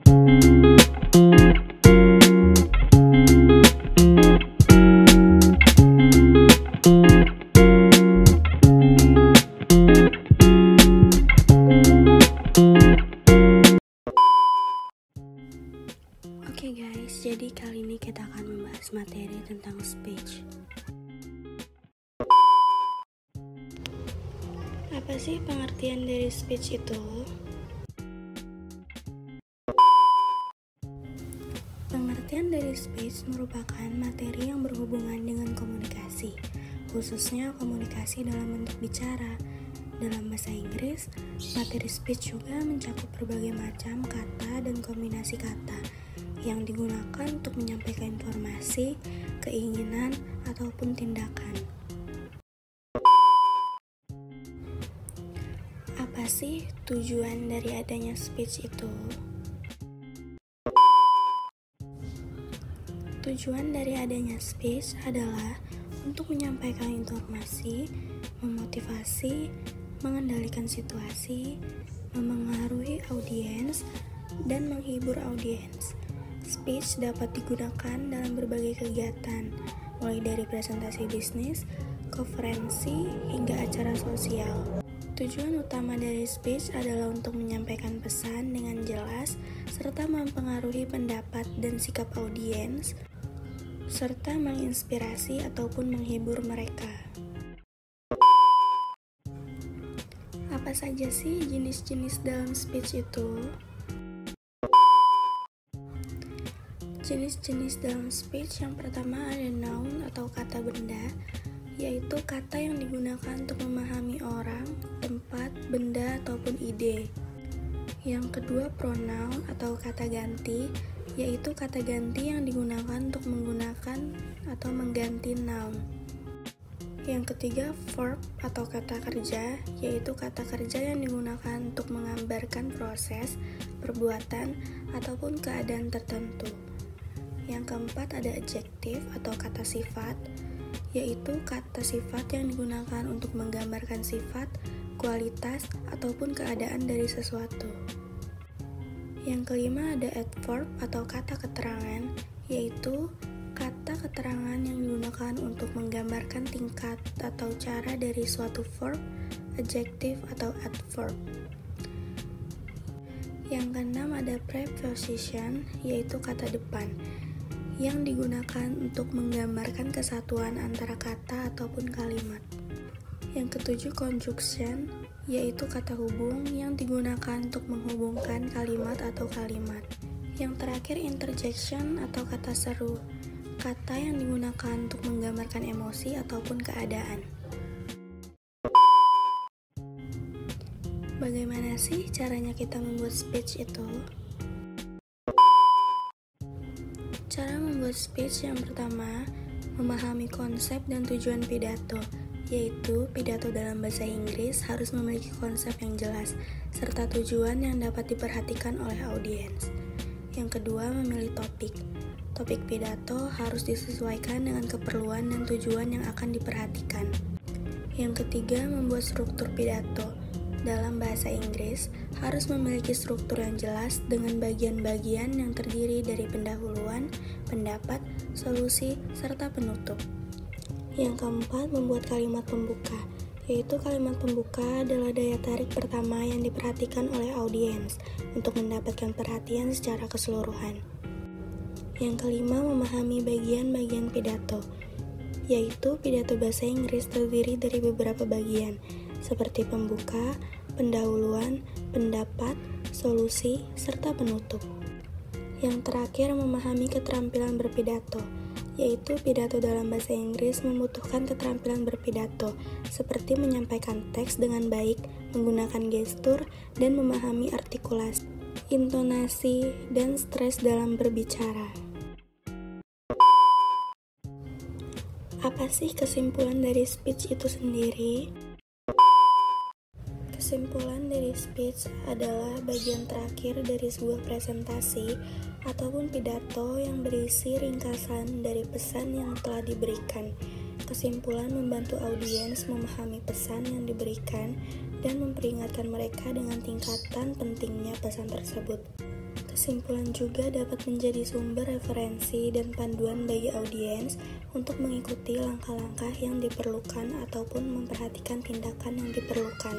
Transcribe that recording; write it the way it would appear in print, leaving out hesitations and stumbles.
Oke guys, jadi kali ini kita akan membahas materi tentang speech. Apa sih pengertian dari speech itu? Pengertian dari speech merupakan materi yang berhubungan dengan komunikasi, khususnya komunikasi dalam bentuk bicara. Dalam bahasa Inggris, materi speech juga mencakup berbagai macam kata dan kombinasi kata yang digunakan untuk menyampaikan informasi, keinginan, ataupun tindakan. Apa sih tujuan dari adanya speech itu? Tujuan dari adanya speech adalah untuk menyampaikan informasi, memotivasi, mengendalikan situasi, memengaruhi audiens, dan menghibur audiens. Speech dapat digunakan dalam berbagai kegiatan, mulai dari presentasi bisnis, konferensi, hingga acara sosial. Tujuan utama dari speech adalah untuk menyampaikan pesan dengan jelas, serta mempengaruhi pendapat dan sikap audiens, serta menginspirasi ataupun menghibur mereka. Apa saja sih jenis-jenis dalam speech itu? Jenis-jenis dalam speech yang pertama ada noun atau kata benda, yaitu kata yang digunakan untuk memahami orang, tempat, benda, ataupun ide. Yang kedua pronoun atau kata ganti, yaitu kata ganti yang digunakan untuk menggunakan atau mengganti noun. Yang ketiga verb atau kata kerja, yaitu kata kerja yang digunakan untuk menggambarkan proses, perbuatan, ataupun keadaan tertentu. Yang keempat ada adjektif atau kata sifat, yaitu kata sifat yang digunakan untuk menggambarkan sifat, kualitas, ataupun keadaan dari sesuatu. Yang kelima ada adverb atau kata keterangan, yaitu kata keterangan yang digunakan untuk menggambarkan tingkat atau cara dari suatu verb, adjektif, atau adverb. Yang keenam ada preposition, yaitu kata depan, yang digunakan untuk menggambarkan kesatuan antara kata ataupun kalimat. Yang ketujuh conjunction, yaitu kata hubung yang digunakan untuk menghubungkan kalimat atau kalimat. Yang terakhir interjection atau kata seru, kata yang digunakan untuk menggambarkan emosi ataupun keadaan. Bagaimana sih caranya kita membuat speech itu? Cara membuat speech yang pertama, memahami konsep dan tujuan pidato, yaitu pidato dalam bahasa Inggris harus memiliki konsep yang jelas, serta tujuan yang dapat diperhatikan oleh audiens. Yang kedua, memilih topik. Topik pidato harus disesuaikan dengan keperluan dan tujuan yang akan diperhatikan. Yang ketiga, membuat struktur pidato. Dalam bahasa Inggris, harus memiliki struktur yang jelas dengan bagian-bagian yang terdiri dari pendahuluan, pendapat, solusi, serta penutup. Yang keempat, membuat kalimat pembuka, yaitu kalimat pembuka adalah daya tarik pertama yang diperhatikan oleh audiens untuk mendapatkan perhatian secara keseluruhan. Yang kelima, memahami bagian-bagian pidato, yaitu pidato bahasa Inggris terdiri dari beberapa bagian, seperti pembuka, pendahuluan, pendapat, solusi, serta penutup. Yang terakhir, memahami keterampilan berpidato, yaitu pidato dalam bahasa Inggris membutuhkan keterampilan berpidato, seperti menyampaikan teks dengan baik, menggunakan gestur, dan memahami artikulasi, intonasi, dan stres dalam berbicara. Apa sih kesimpulan dari speech itu sendiri? Kesimpulan dari speech adalah bagian terakhir dari sebuah presentasi ataupun pidato yang berisi ringkasan dari pesan yang telah diberikan. Kesimpulan membantu audiens memahami pesan yang diberikan dan memperingatkan mereka dengan tingkatan pentingnya pesan tersebut. Kesimpulan juga dapat menjadi sumber referensi dan panduan bagi audiens untuk mengikuti langkah-langkah yang diperlukan ataupun memperhatikan tindakan yang diperlukan.